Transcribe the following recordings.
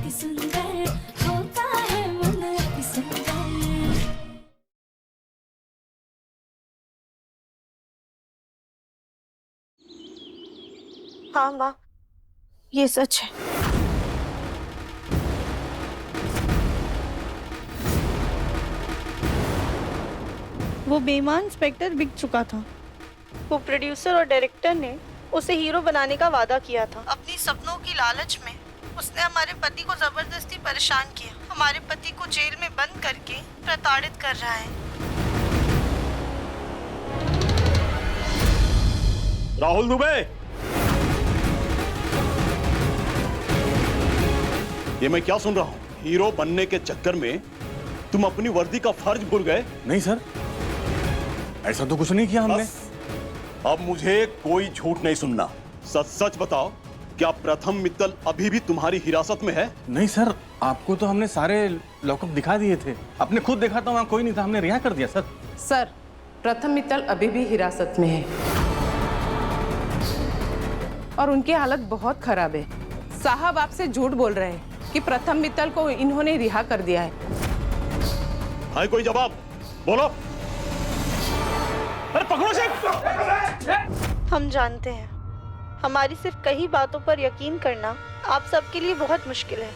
अति सुंदर होता है मन अति सुंदर। हाँ माँ, ये सच है। वो बेईमान इंस्पेक्टर बिक चुका था। वो प्रोड्यूसर और डायरेक्टर ने उसे हीरो बनाने का वादा किया था। अपनी सपनों की लालच में उसने हमारे पति को जबरदस्ती परेशान किया। हमारे पति को जेल में बंद करके प्रताड़ित कर रहा है। राहुल दुबे, ये मैं क्या सुन रहा हूँ? हीरो बनने के चक्कर में तुम अपनी वर्दी का फर्ज भूल गए। नहीं सर, ऐसा तो कुछ नहीं किया हमने। अब मुझे कोई झूठ नहीं सुनना। सच सच बताओ, क्या प्रथम मित्तल अभी भी तुम्हारी हिरासत में है? नहीं सर, आपको तो हमने सारे लॉकअप दिखा दिए थे। आपने खुद देखा था, वहाँ कोई नहीं था, हमने रिहा कर दिया सर। सर, प्रथम मित्तल अभी भी हिरासत में है और उनकी हालत बहुत खराब है। साहब आपसे झूठ बोल रहे हैं कि प्रथम मित्तल को इन्होंने रिहा कर दिया है। है कोई जवाब? बोलो। अरे पकड़ो से। हम जानते हैं हमारी सिर्फ कई बातों पर यकीन करना आप सबके लिए बहुत मुश्किल है,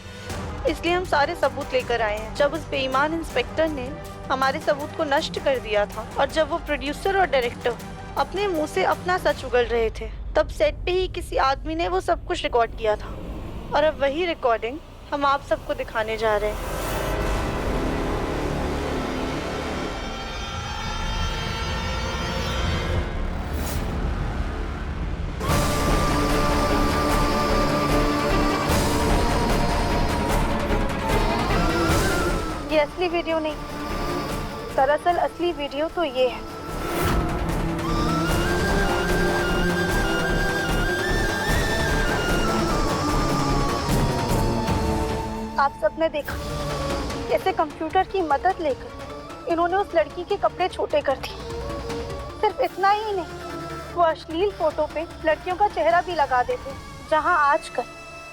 इसलिए हम सारे सबूत लेकर आए हैं। जब उस बेईमान इंस्पेक्टर ने हमारे सबूत को नष्ट कर दिया था और जब वो प्रोड्यूसर और डायरेक्टर अपने मुंह से अपना सच उगल रहे थे, तब सेट पे ही किसी आदमी ने वो सब कुछ रिकॉर्ड किया था और अब वही रिकॉर्डिंग हम आप सबको दिखाने जा रहे हैं। ये असली वीडियो नहीं, दरअसल असली वीडियो तो ये है। आप सबने देखा कैसे कंप्यूटर की मदद लेकर इन्होंने उस लड़की के कपड़े छोटे कर दिए। सिर्फ इतना ही नहीं, वो अश्लील फोटो पे लड़कियों का चेहरा भी लगा देते। जहां आजकल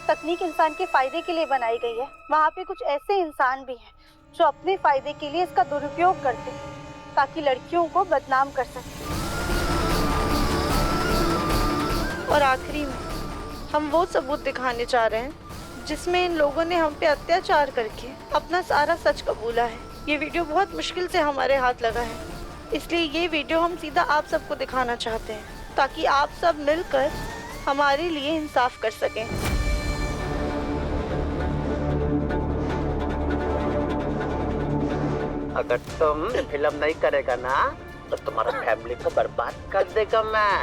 तकनीक इंसान के फायदे के लिए बनाई गई है, वहाँ पे कुछ ऐसे इंसान भी हैं जो अपने फायदे के लिए इसका दुरुपयोग करते हैं ताकि लड़कियों को बदनाम कर सके। और आखिरी में हम वो सबूत दिखाने जा रहे हैं जिसमें इन लोगों ने हम पे अत्याचार करके अपना सारा सच कबूला है। ये वीडियो बहुत मुश्किल से हमारे हाथ लगा है, इसलिए ये वीडियो हम सीधा आप सबको दिखाना चाहते हैं ताकि आप सब मिलकर हमारे लिए इंसाफ कर सकें। अगर तुम फिल्म नहीं करेगा ना तो तुम्हारा फैमिली को बर्बाद कर देगा मैं।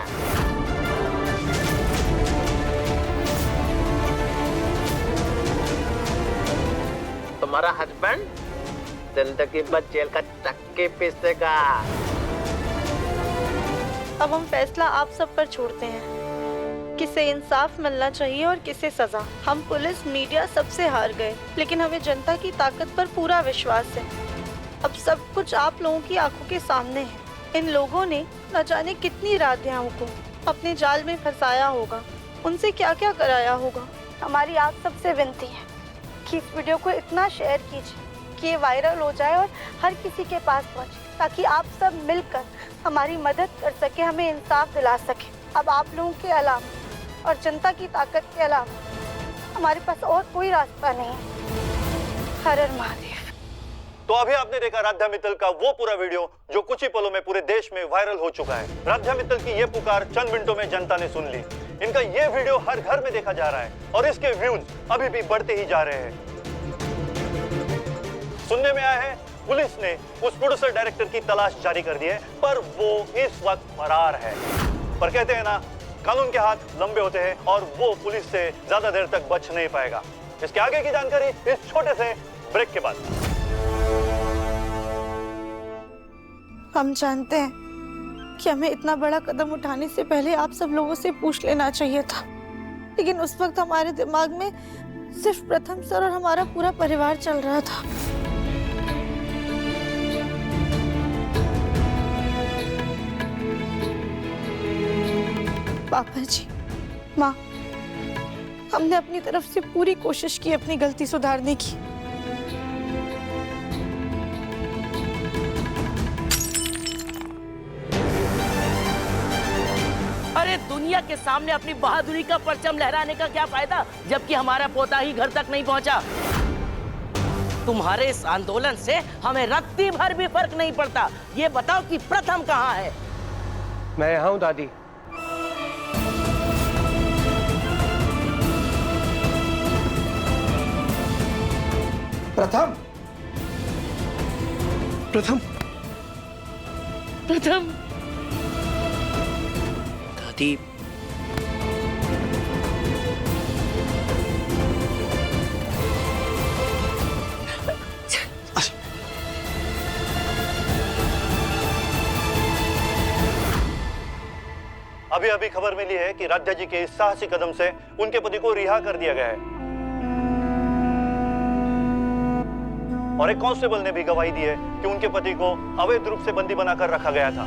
तुम्हारा हस्बैंड जिंदगी भर जेल का चक्की पीसेगा। अब हम फैसला आप सब पर छोड़ते हैं, किसे इंसाफ मिलना चाहिए और किसे सजा। हम पुलिस मीडिया सबसे हार गए, लेकिन हमें जनता की ताकत पर पूरा विश्वास है। अब सब कुछ आप लोगों की आंखों के सामने है। इन लोगों ने न जाने कितनी राधियाओं को अपने जाल में फंसाया होगा, उनसे क्या क्या कराया होगा। हमारी आप सबसे विनती है कि इस वीडियो को इतना शेयर कीजिए कि ये वायरल हो जाए और हर किसी के पास पहुंचे, ताकि आप सब मिलकर हमारी मदद कर सके, हमें इंसाफ दिला सके। अब आप लोगों के अलावा और जनता की ताकत के अलावा हमारे पास और कोई रास्ता नहीं है। हर हर महादेव। तो अभी आपने देखा राधा मित्तल का वो पूरा वीडियो जो कुछ ही पलों में पूरे देश में वायरल हो चुका है। राधा मित्तल की ये पुकार चंद मिनटों में जनता ने सुन ली। इनका ये वीडियो हर घर में देखा जा रहा है और इसके व्यूज अभी भी बढ़ते ही जा रहे हैं। सुनने में आया है पुलिस ने उस प्रोड्यूसर डायरेक्टर की तलाश जारी कर दी है, पर वो इस वक्त फरार है। पर कहते हैं ना, कानून के हाथ लंबे होते हैं और वो पुलिस से ज्यादा देर तक बच नहीं पाएगा। इसके आगे की जानकारी इस छोटे से ब्रेक के बाद। हम जानते हैं कि हमें इतना बड़ा कदम उठाने से पहले आप सब लोगों से पूछ लेना चाहिए था, लेकिन उस वक्त हमारे दिमाग में सिर्फ प्रथम सर और हमारा पूरा परिवार चल रहा था। पापा जी, माँ, हमने अपनी तरफ से पूरी कोशिश की अपनी गलती सुधारने की। अरे दुनिया के सामने अपनी बहादुरी का परचम लहराने का क्या फायदा, जबकि हमारा पोता ही घर तक नहीं पहुंचा। तुम्हारे इस आंदोलन से हमें रत्ती भर भी फर्क नहीं पड़ता। ये बताओ कि प्रथम कहाँ है? मैं यहाँ हूँ दादी। प्रथम, प्रथम, प्रथम दादी, अभी अभी खबर मिली है कि राध्या जी के इस साहसी कदम से उनके पति को रिहा कर दिया गया है और एक कांस्टेबल ने भी गवाही दी है कि उनके पति को अवैध रूप से बंदी बनाकर रखा गया था।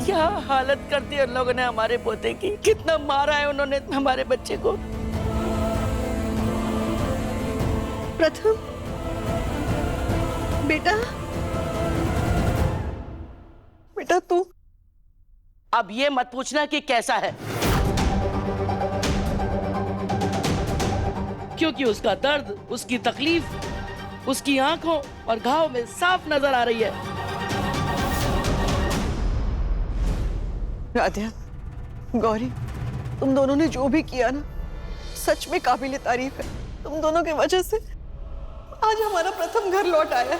क्या हालत कर दी उन लोगों ने हमारे पोते की। कितना मारा है उन्होंने हमारे बच्चे को। प्रथम बेटा, बेटा तू। अब ये मत पूछना कि कैसा है, क्योंकि उसका दर्द, उसकी तकलीफ उसकी आंखों और घाव में साफ नजर आ रही है। राध्या, गौरी, तुम दोनों ने जो भी किया ना, सच में काबिल तारीफ है। तुम दोनों की वजह से आज हमारा प्रथम घर लौट आया है।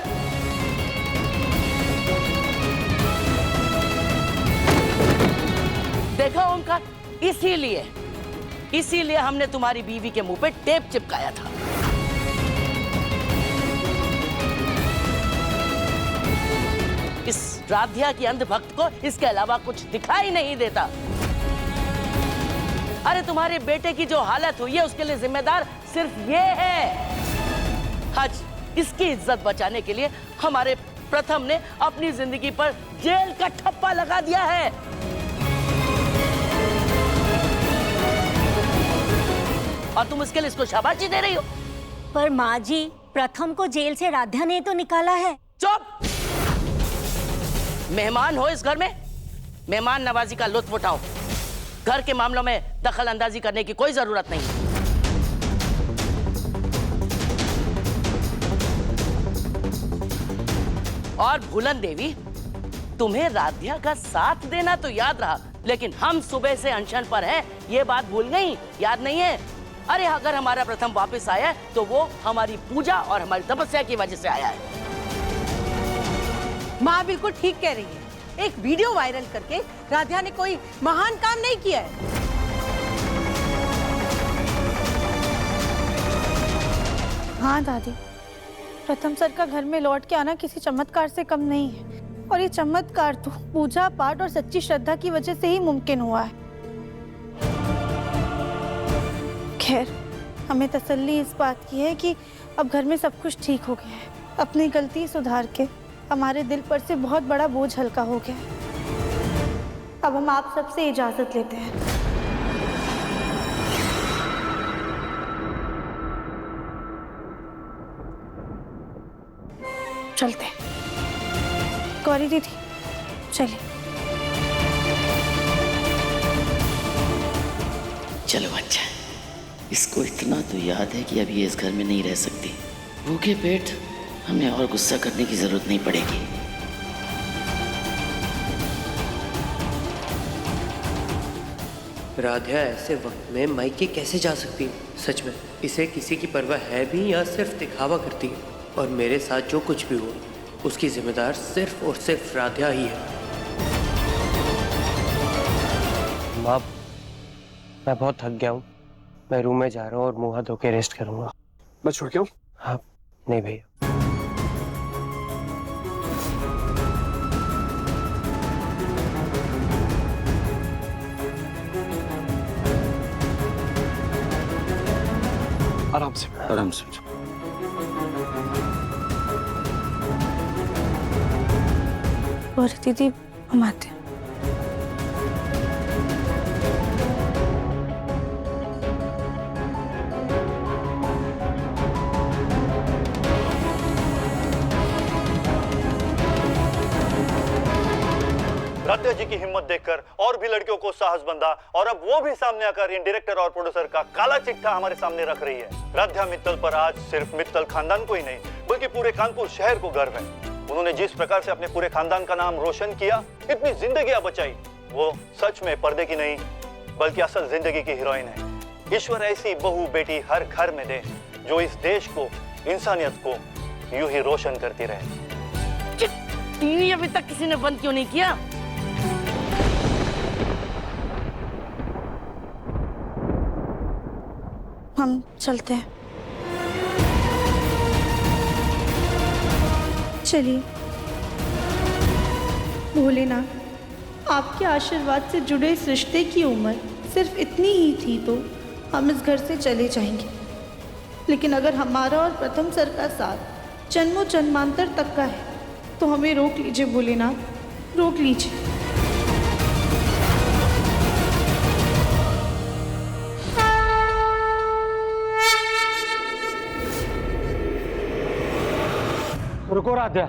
देखा ओमकार, इसीलिए हमने तुम्हारी बीवी के मुंह पे टेप चिपकाया था। इस राध्या की अंधभक्त को इसके अलावा कुछ दिखाई नहीं देता। अरे तुम्हारे बेटे की जो हालत हुई है उसके लिए जिम्मेदार सिर्फ ये है। आज इसकी इज्जत बचाने के लिए हमारे प्रथम ने अपनी जिंदगी पर जेल का ठप्पा लगा दिया है। और तुम इसके लिए इसको शाबाशी दे रही हो। पर माँ जी, प्रथम को जेल से राध्या ने तो निकाला है। चुप! मेहमान हो इस घर में, मेहमान नवाजी का लुत्फ उठाओ। घर के मामलों में दखल अंदाजी करने की कोई जरूरत नहीं। और भूलन देवी, तुम्हें राध्या का साथ देना तो याद रहा, लेकिन हम सुबह से अनशन पर हैं, ये बात भूल गई? याद नहीं है? अरे अगर हमारा प्रथम वापस आया तो वो हमारी पूजा और हमारी तपस्या की वजह से आया है। माँ बिल्कुल ठीक कह रही है। एक वीडियो वायरल करके राध्या ने कोई महान काम नहीं किया है। हाँ दादी, प्रथम सर का घर में लौट के आना किसी चमत्कार से कम नहीं है, और ये चमत्कार तो पूजा पाठ और सच्ची श्रद्धा की वजह से ही मुमकिन हुआ है। खैर, हमें तसल्ली इस बात की है कि अब घर में सब कुछ ठीक हो गया है। अपनी गलती सुधार के हमारे दिल पर से बहुत बड़ा बोझ हल्का हो गया है। अब हम आप सबसे इजाजत लेते हैं। चलते हैं। गौरी दीदी, चलिए। चलो अच्छा, इसको इतना तो याद है कि अब ये इस घर में नहीं रह सकती। भूखे पेट हमें और गुस्सा करने की जरूरत नहीं पड़ेगी। राध्या ऐसे वक्त में मायके कैसे जा सकती है? सच में इसे किसी की परवाह है भी या सिर्फ दिखावा करती है? और मेरे साथ जो कुछ भी हुआ उसकी जिम्मेदार सिर्फ और सिर्फ राध्या ही है। माँ, मैं बहुत थक गया हूँ। मैं रूम में जा रहा हूँ और मुंह हाथ धो के रेस्ट करूंगा। मैं छोड़ के आऊं? हाँ, नहीं भैया। आराम से, आराम से। गौरी दीदी, हम आते हैं। जी की हिम्मत देखकर और भी लड़कियों को साहस बंधा और अब वो भी सामने आकर इन डायरेक्टर और प्रोड्यूसर का काला चिट्ठा हमारे सामने रख रही है। राध्या मित्तल पर आज सिर्फ मित्तल खानदान को ही नहीं बल्कि पूरे कानपुर शहर को गर्व है। उन्होंने जिस प्रकार से अपने पूरे खानदान का नाम रोशन किया, इतनी जिंदगियां बचाई, वो सच में पर्दे की नहीं बल्कि असल जिंदगी की हीरोइन है। ईश्वर ऐसी बहू बेटी हर घर में दे जो इस देश को, इंसानियत को यूं ही रोशन करती रहे। टीवी अभी तक किसी ने बंद क्यों नहीं किया? हम चलते हैं। चलिए। भोलेनाथ, आपके आशीर्वाद से जुड़े इस रिश्ते की उम्र सिर्फ इतनी ही थी तो हम इस घर से चले जाएंगे, लेकिन अगर हमारा और प्रथम सर का साथ जन्मों जन्मांतर तक का है तो हमें रोक लीजिए भोलेनाथ, रोक लीजिए। रुको राध्या,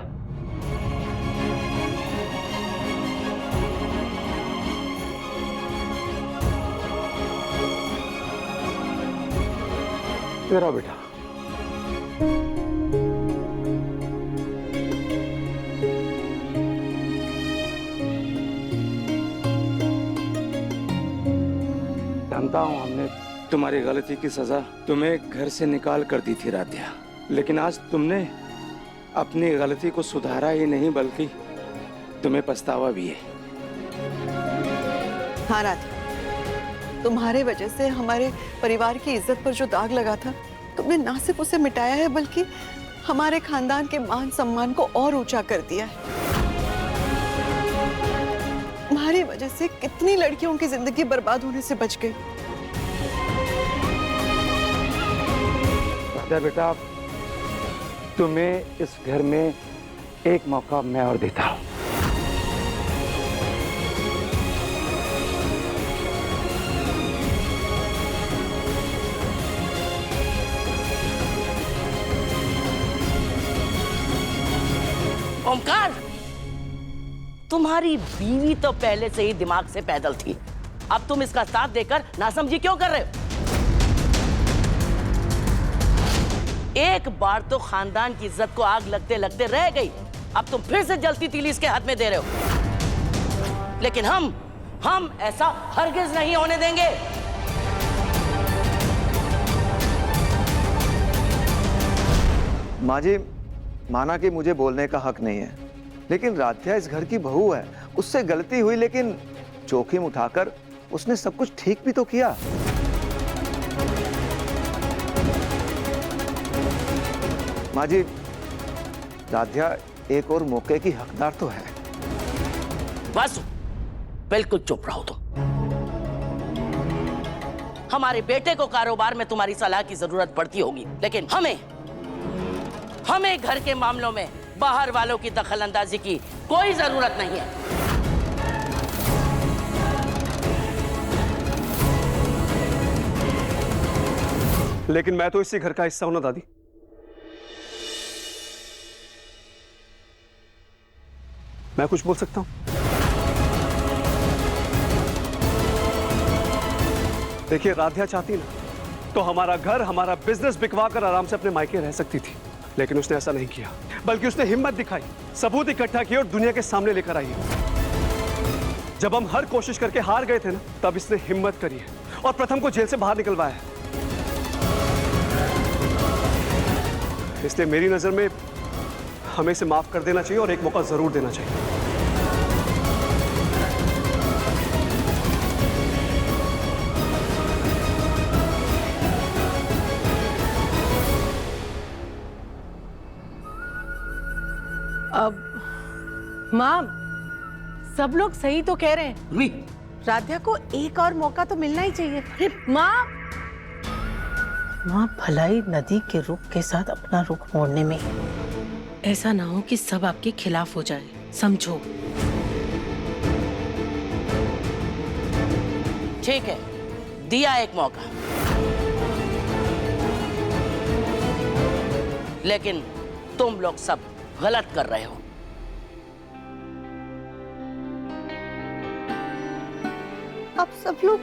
इधर आओ बेटा। जानता हूँ हमने तुम्हारी गलती की सजा तुम्हें घर से निकाल कर दी थी राध्या, लेकिन आज तुमने अपनी गलती को सुधारा ही नहीं बल्कि तुम्हें पछतावा भी है। हाँ राधा, तुम्हारे वजह से हमारे परिवार की इज्जत पर जो दाग लगा था, तुमने ना सिर्फ उसे मिटाया है बल्कि हमारे खानदान के मान सम्मान को और ऊंचा कर दिया है। तुम्हारी वजह से कितनी लड़कियों की जिंदगी बर्बाद होने से बच गई। राधा बेटा, तुम्हें इस घर में एक मौका मैं और देता हूं। ओमकार, तुम्हारी बीवी तो पहले से ही दिमाग से पैदल थी, अब तुम इसका साथ देकर नासमझी क्यों कर रहे हो? एक बार तो खानदान की इज्जत को आग लगते लगते रह गई, अब तुम फिर से जलती तीली इसके हाथ में दे रहे हो। लेकिन हम ऐसा हरगिज नहीं होने देंगे। माँ जी, माना कि मुझे बोलने का हक नहीं है, लेकिन राध्या इस घर की बहू है, उससे गलती हुई लेकिन जोखिम उठाकर उसने सब कुछ ठीक भी तो किया। माँ जी, राध्या एक और मौके की हकदार तो है। बस बिल्कुल चुप रहो तुम। हमारे बेटे को कारोबार में तुम्हारी सलाह की जरूरत पड़ती होगी, लेकिन हमें घर के मामलों में बाहर वालों की दखलंदाजी की कोई जरूरत नहीं है। लेकिन मैं तो इसी घर का हिस्सा हूं ना दादी। मैं कुछ बोल सकता हूं? देखिए, राध्या चाहती ना तो हमारा घर, हमारा बिजनेस बिकवा कर आराम से अपने मायके रह सकती थी, लेकिन उसने ऐसा नहीं किया, बल्कि उसने हिम्मत दिखाई, सबूत इकट्ठा किए और दुनिया के सामने लेकर आई है। जब हम हर कोशिश करके हार गए थे ना, तब इसने हिम्मत करी है और प्रथम को जेल से बाहर निकलवाया है। इसलिए मेरी नजर में हमें इसे माफ कर देना चाहिए और एक मौका जरूर देना चाहिए। अब माँ, सब लोग सही तो कह रहे हैं, राध्या को एक और मौका तो मिलना ही चाहिए। माँ भलाई नदी के रुख के साथ अपना रुख मोड़ने में है। ऐसा ना हो कि सब आपके खिलाफ हो जाए, समझो। ठीक है, दिया एक मौका, लेकिन तुम लोग सब गलत कर रहे हो। आप सब लोग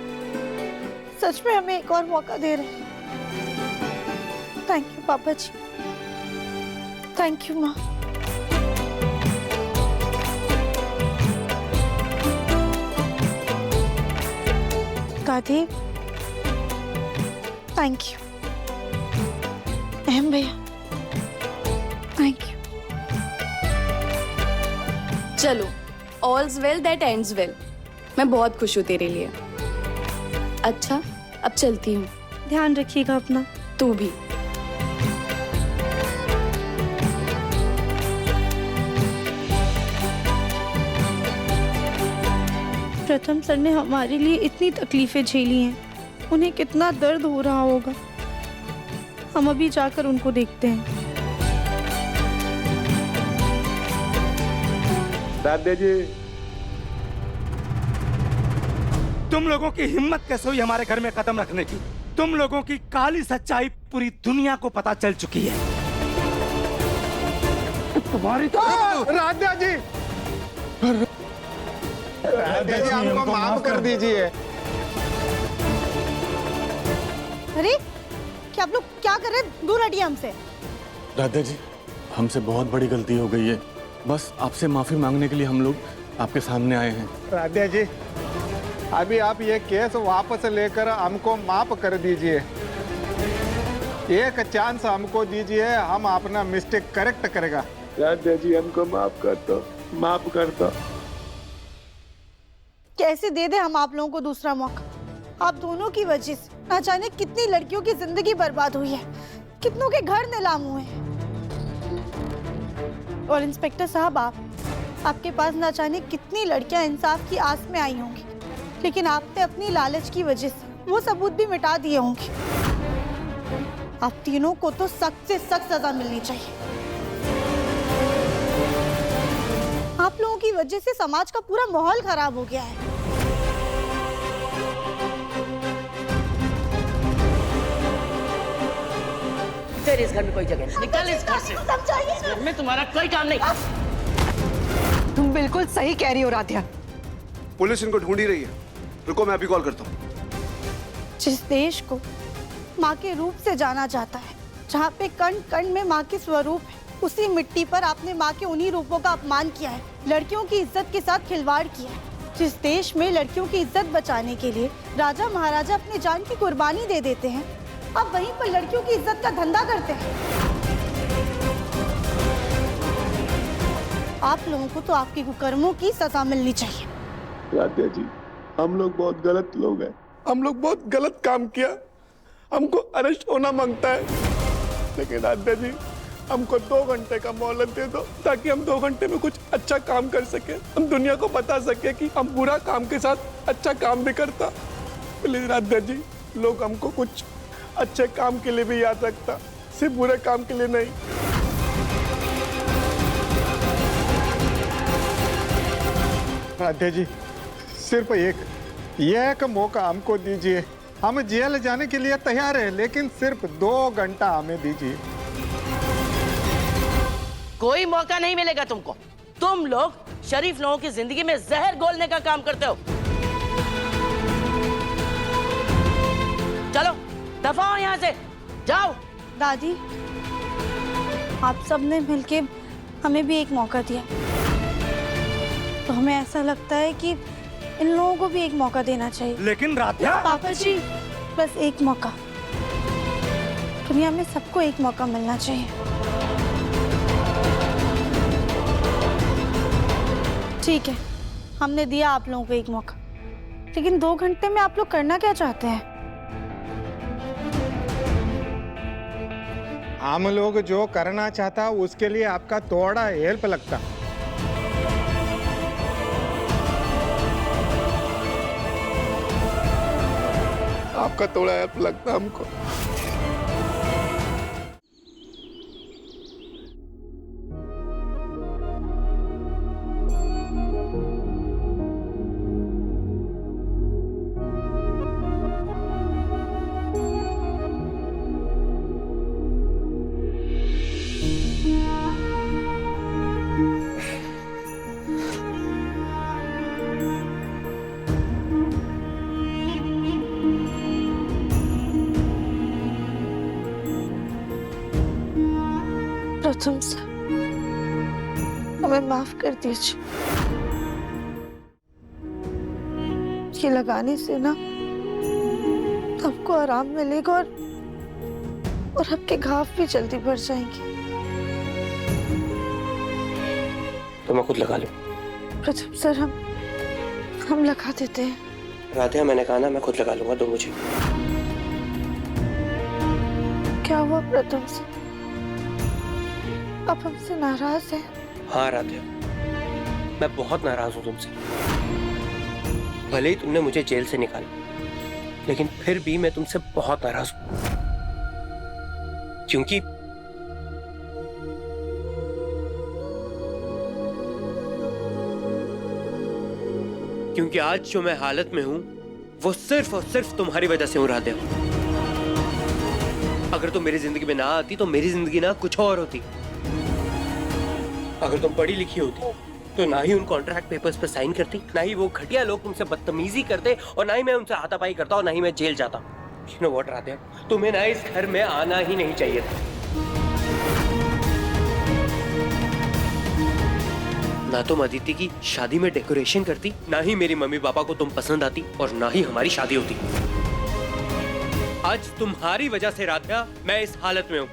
सच में हमें एक और मौका दे रहे हैं। थैंक यू पापा जी, थैंक यू माँ। दादी थैंक यू। अहम भैया थैंक यू। चलो, ऑल्स वेल दैट एंड्स वेल। मैं बहुत खुश हूँ तेरे लिए। अच्छा, अब चलती हूँ। ध्यान रखिएगा अपना। तू भी। प्रथम सर ने हमारे लिए इतनी तकलीफें झेली हैं, उन्हें कितना दर्द हो रहा होगा। हम अभी जाकर उनको देखते हैं। दादाजी, तुम लोगों की हिम्मत कैसे हुई हमारे घर में कदम रखने की? तुम लोगों की काली सच्चाई पूरी दुनिया को पता चल चुकी है। तुम्हारी राधा जी, राधा जी हमको माफ कर दीजिए। अरे क्या आप लोग क्या कर रहे हैं? दूर हटिए हमसे। राधा जी, हमसे बहुत बड़ी गलती हो गई है। बस आपसे माफी मांगने के लिए हम लोग आपके सामने आए हैं। राधा जी, अभी आप ये केस वापस लेकर हमको माफ कर दीजिए। एक चांस हमको दीजिए, हम अपना मिस्टेक करेक्ट करेगा। राधा जी, हमको माफ कर दो, माफ कर दो। कैसे दे दे हम आप लोगों को दूसरा मौका? आप दोनों की वजह से ना जाने कितनी लड़कियों की जिंदगी बर्बाद हुई है, कितनों के घर नीलाम हुए हैं। और इंस्पेक्टर साहब, आपके पास ना जाने कितनी लड़कियां इंसाफ की आस में आई होंगी, लेकिन आपने अपनी लालच की वजह से वो सबूत भी मिटा दिए होंगे। आप तीनों को तो सख्त से सख्त सजा मिलनी चाहिए। आप लोगों की वजह से समाज का पूरा माहौल खराब हो गया है। तेरे इस घर में कोई जगह नहीं। निकल इस घर से। इस घर में तुम्हारा कोई काम नहीं। तुम बिल्कुल सही कह रही हो राध्या। पुलिस इनको ढूंढ ही रही है। रुको, मैं अभी कॉल करता हूँ। जिस देश को माँ के रूप से जाना जाता है, जहाँ पे कण कण में माँ के स्वरूप है, उसी मिट्टी पर आपने माँ के उन्हीं रूपों का अपमान किया है, लड़कियों की इज्जत के साथ खिलवाड़ किया है। जिस देश में लड़कियों की इज्जत बचाने के लिए राजा महाराजा अपनी जान की कुर्बानी दे देते हैं, आप वहीं पर लड़कियों की इज्जत का धंधा करते हैं। आप लोगों को तो आपके कुकर्मों की सजा मिलनी चाहिए। राधा जी, हम लोग बहुत गलत लोग हैं। हम लोग बहुत गलत काम किया। हमको अरेस्ट होना मांगता है, लेकिन राधा जी हमको 2 घंटे का मोहलत दे दो, ताकि हम 2 घंटे में कुछ अच्छा काम कर सके। हम दुनिया को बता सके कि हम बुरा काम के साथ अच्छा काम भी करता। प्लीज राधा जी, लोग हमको कुछ अच्छे काम के लिए भी याद रखता, सिर्फ बुरे काम के लिए नहीं। राधा जी, सिर्फ एक मौका हमको दीजिए। हम जेल जाने के लिए तैयार हैं, लेकिन सिर्फ 2 घंटा हमें दीजिए। कोई मौका नहीं मिलेगा तुमको। तुम लोग शरीफ लोगों की जिंदगी में जहर घोलने का काम करते हो। चलो दफा हो यहाँ से, जाओ। दादी, आप सब ने मिलके हमें भी एक मौका दिया, तो हमें ऐसा लगता है कि इन लोगों को भी एक मौका देना चाहिए। लेकिन राध्या, पापा जी, बस एक मौका। दुनिया में सबको एक मौका मिलना चाहिए। ठीक है, हमने दिया आप लोगों को एक मौका, लेकिन 2 घंटे में आप लोग करना क्या चाहते हैं? हम लोग जो करना चाहता, उसके लिए आपका थोड़ा हेल्प लगता। आपका थोड़ा हेल्प लगता हमको। प्रथम सर, हमें माफ कर दीजिए। ये लगाने से ना आपको आराम मिलेगा और आपके घाव भी जल्दी भर जाएंगे। तो मैं खुद लगा लूं। प्रथम सर, हम लगा देते हैं। राधिया, मैंने कहा ना मैं खुद लगा लूंगा, दो मुझे। क्या हुआ प्रथम सर? आप हमसे नाराज हैं? हाँ राधिया, मैं बहुत नाराज हूँ तुमसे। भले ही तुमने मुझे जेल से निकाला, लेकिन फिर भी मैं तुमसे बहुत नाराज हूँ। क्योंकि आज जो मैं हालत में हूं वो सिर्फ और सिर्फ तुम्हारी वजह से हूं राधिया। अगर तुम मेरी जिंदगी में ना आती तो मेरी जिंदगी ना कुछ और होती। अगर तुम पढ़ी लिखी होती तो ना ही उन कॉन्ट्रैक्ट पेपर्स पर साइन करती, ना ही वो घटिया लोग तुमसे बदतमीजी करते, और ना ही मैं उनसे हाथापाई करता, और ना ही मैं जेल जाता। You know what, राधिया, तुम्हें ना इस घर में आना ही नहीं चाहिए था। ना तुम अदिति की शादी में डेकोरेशन करती, ना ही मेरी मम्मी पापा को तुम पसंद आती, और ना ही हमारी शादी होती। आज तुम्हारी वजह से राधिया मैं इस हालत में हूं।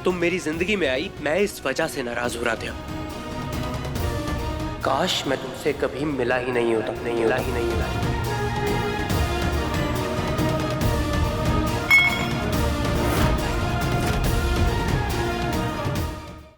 तुम मेरी जिंदगी में आई, मैं इस वजह से नाराज हूं राधिया। काश मैं तुमसे कभी मिला ही नहीं होता।